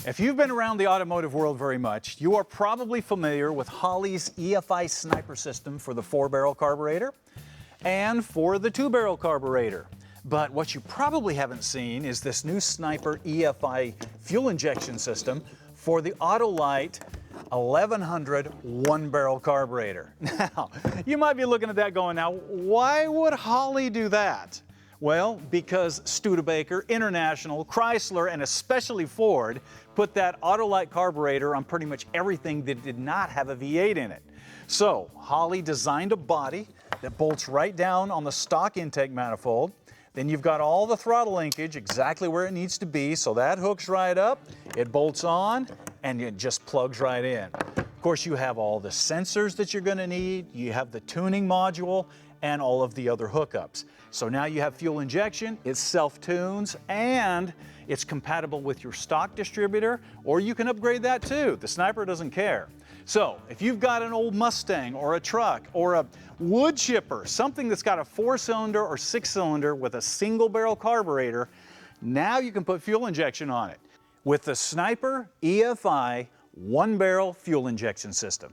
If you've been around the automotive world very much, you are probably familiar with Holley's EFI sniper system for the 4-barrel carburetor and for the 2-barrel carburetor. But what you probably haven't seen is this new Sniper EFI fuel injection system for the Autolite 1100 1-barrel carburetor. Now, you might be looking at that going, now, why would Holley do that? Well, because Studebaker, International, Chrysler, and especially Ford put that Autolite carburetor on pretty much everything that did not have a V8 in it. So, Holley designed a body that bolts right down on the stock intake manifold. Then you've got all the throttle linkage exactly where it needs to be, so that hooks right up, it bolts on, and it just plugs right in. Of course, you have all the sensors that you're going to need, you have the tuning module, and all of the other hookups. So now you have fuel injection, it self-tunes, and it's compatible with your stock distributor, or you can upgrade that too. The Sniper doesn't care. So if you've got an old Mustang or a truck or a wood chipper, something that's got a 4-cylinder or 6-cylinder with a single barrel carburetor, now you can put fuel injection on it with the Sniper EFI 1-barrel fuel injection system.